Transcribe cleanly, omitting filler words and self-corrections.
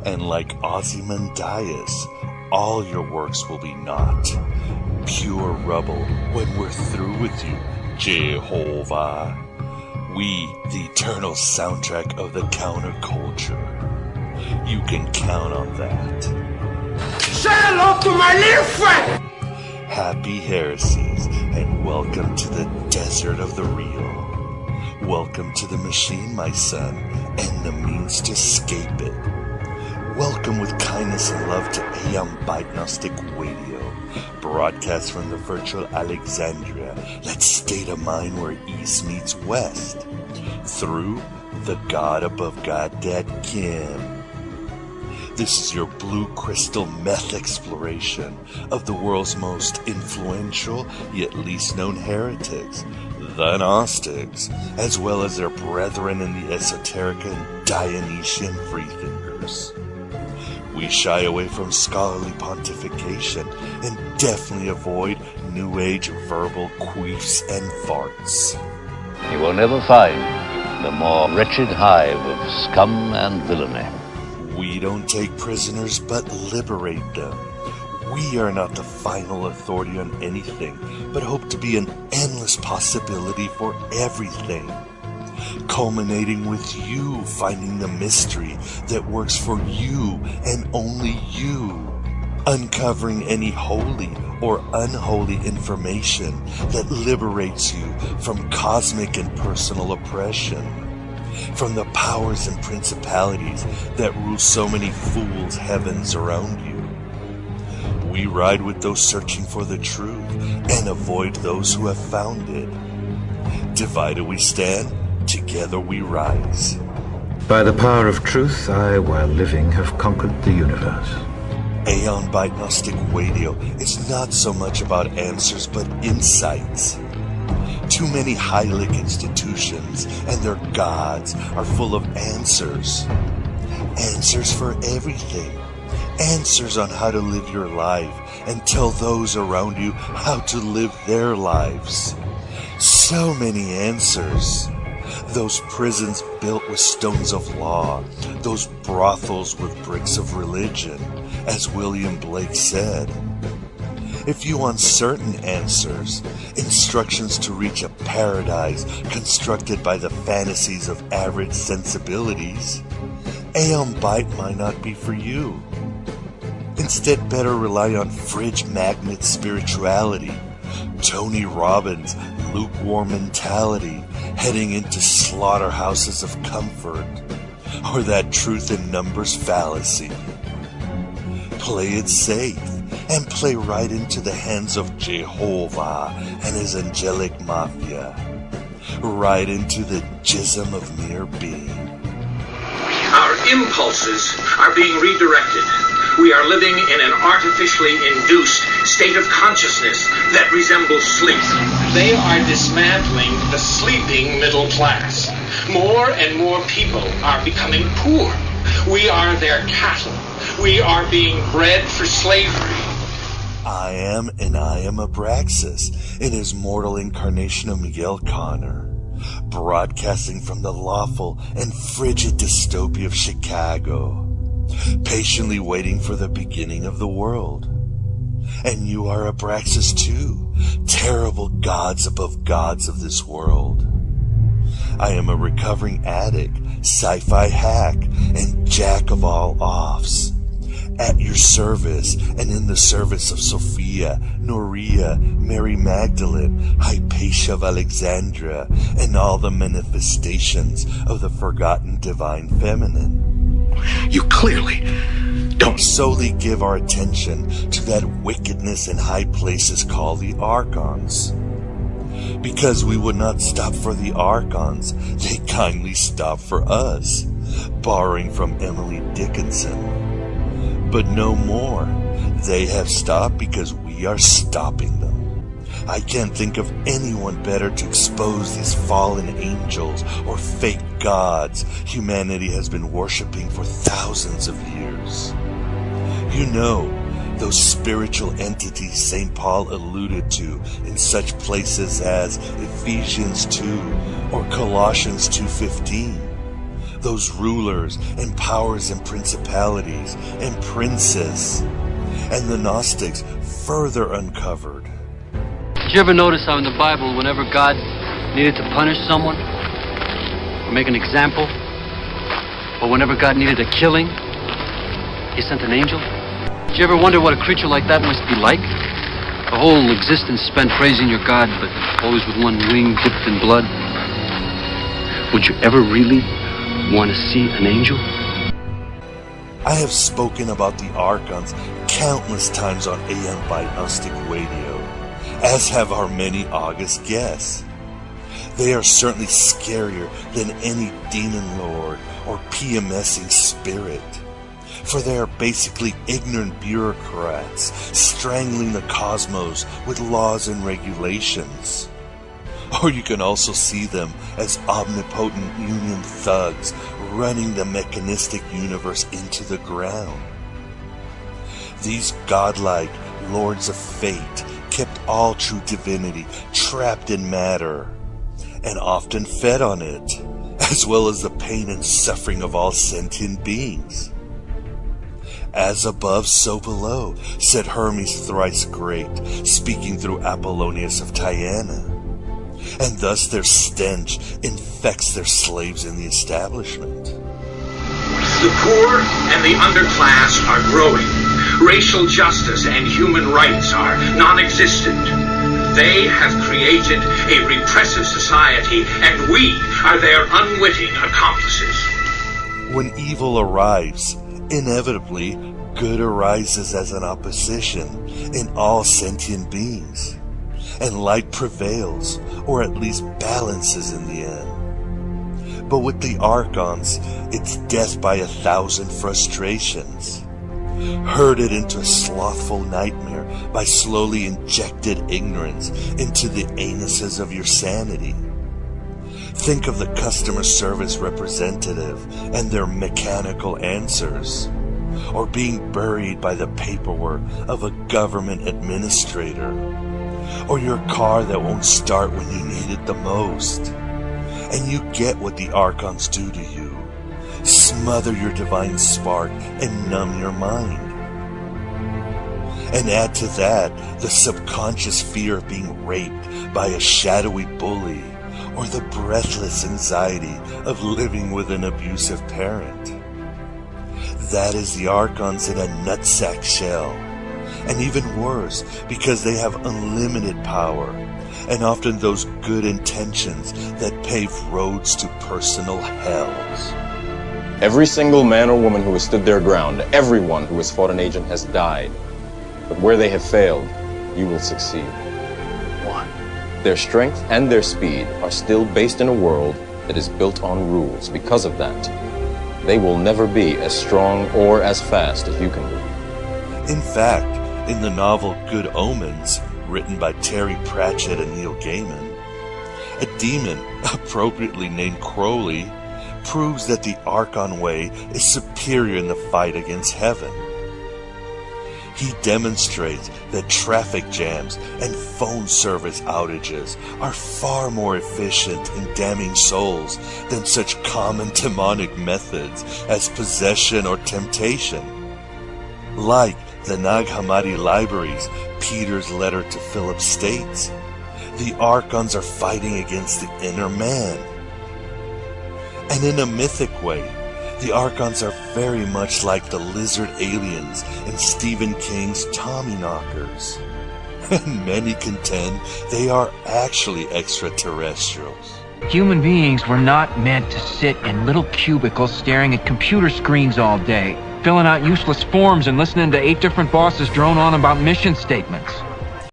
And like Ozymandias, all your works will be naught, pure rubble when we're through with you, Jehovah. We, the eternal soundtrack of the counterculture. You can count on that. Say hello to my little friend! Happy heresies, and welcome to the desert of the real. Welcome to the machine, my son, and the means to escape it. Welcome with kindness and love to Aeon Byte Gnostic Radio, broadcast from the virtual Alexandria, that state of mind where East meets West, through the God above God, Dad Kim. This is your blue crystal meth exploration of the world's most influential yet least known heretics, the Gnostics, as well as their brethren in the esoteric and Dionysian freethinkers. We shy away from scholarly pontification and definitely avoid New Age verbal queefs and farts. You will never find the more wretched hive of scum and villainy. We don't take prisoners but liberate them. We are not the final authority on anything, but hope to be an endless possibility for everything. Culminating with you finding the mystery that works for you and only you. Uncovering any holy or unholy information that liberates you from cosmic and personal oppression. From the powers and principalities that rule so many fools' heavens around you. We ride with those searching for the truth and avoid those who have found it. Divided we stand, together we rise. By the power of truth, I, while living, have conquered the universe. Aeon Byte Gnostic Radio is not so much about answers but insights. Too many high-lick institutions and their gods are full of answers. Answers for everything. Answers on how to live your life and tell those around you how to live their lives. So many answers. Those prisons built with stones of law. Those brothels with bricks of religion, as William Blake said. If you want certain answers, instructions to reach a paradise constructed by the fantasies of average sensibilities, Aeon Byte might not be for you. Instead, better rely on fridge magnet spirituality, Tony Robbins' lukewarm mentality heading into slaughterhouses of comfort, or that truth in numbers fallacy. Play it safe. And play right into the hands of Jehovah and his angelic mafia. Right into the jism of mere being. Our impulses are being redirected. We are living in an artificially induced state of consciousness that resembles sleep. They are dismantling the sleeping middle class. More and more people are becoming poor. We are their cattle. We are being bred for slavery. I am Abraxas in his mortal incarnation of Miguel Connor, broadcasting from the lawful and frigid dystopia of Chicago, patiently waiting for the beginning of the world. And you are Abraxas too, terrible gods above gods of this world. I am a recovering addict, sci-fi hack, and jack of all offs. At your service and in the service of Sophia, Noria, Mary Magdalene, Hypatia of Alexandria, and all the manifestations of the forgotten divine feminine. You clearly don't solely give our attention to that wickedness in high places called the Archons. Because we would not stop for the Archons, they kindly stopped for us, borrowing from Emily Dickinson. But no more. They have stopped because we are stopping them. I can't think of anyone better to expose these fallen angels or fake gods humanity has been worshipping for thousands of years. You know, those spiritual entities St. Paul alluded to in such places as Ephesians 2 or Colossians 2:15. those rulers and powers and principalities and princes, and the Gnostics further uncovered. Did you ever notice how in the Bible, whenever God needed to punish someone, or make an example, or whenever God needed a killing, he sent an angel? Did you ever wonder what a creature like that must be like? A whole existence spent praising your God, but always with one wing dipped in blood. Would you ever really want to see an angel? I have spoken about the Archons countless times on Aeon Byte Gnostic Radio, as have our many august guests. They are certainly scarier than any demon lord or PMSing spirit, for they are basically ignorant bureaucrats strangling the cosmos with laws and regulations. Or you can also see them as omnipotent union thugs running the mechanistic universe into the ground. These godlike lords of fate kept all true divinity trapped in matter, and often fed on it, as well as the pain and suffering of all sentient beings. As above, so below, said Hermes thrice great, speaking through Apollonius of Tyana. And thus their stench infects their slaves in the establishment. The poor and the underclass are growing. Racial justice and human rights are non-existent. They have created a repressive society, and we are their unwitting accomplices. When evil arrives, inevitably, good arises as an opposition in all sentient beings, and light prevails, or at least balances in the end. But with the Archons, it's death by 1,000 frustrations, herded into a slothful nightmare by slowly injected ignorance into the anuses of your sanity. Think of the customer service representative and their mechanical answers, or being buried by the paperwork of a government administrator, or your car that won't start when you need it the most. And you get what the Archons do to you: smother your divine spark and numb your mind. And add to that the subconscious fear of being raped by a shadowy bully, or the breathless anxiety of living with an abusive parent. That is the Archons in a nutsack shell, and even worse, because they have unlimited power, and often those good intentions that pave roads to personal hells. Every single man or woman who has stood their ground, everyone who has fought an agent has died. But where they have failed, you will succeed. One. Their strength and their speed are still based in a world that is built on rules. Because of that, they will never be as strong or as fast as you can be. In fact, in the novel Good Omens, written by Terry Pratchett and Neil Gaiman, a demon, appropriately named Crowley, proves that the Archon way is superior in the fight against heaven. He demonstrates that traffic jams and phone service outages are far more efficient in damning souls than such common demonic methods as possession or temptation. Like the Nag Hammadi libraries, Peter's letter to Philip states, the Archons are fighting against the inner man. And in a mythic way, the Archons are very much like the lizard aliens in Stephen King's Tommyknockers. And many contend they are actually extraterrestrials. Human beings were not meant to sit in little cubicles staring at computer screens all day, filling out useless forms and listening to 8 different bosses drone on about mission statements.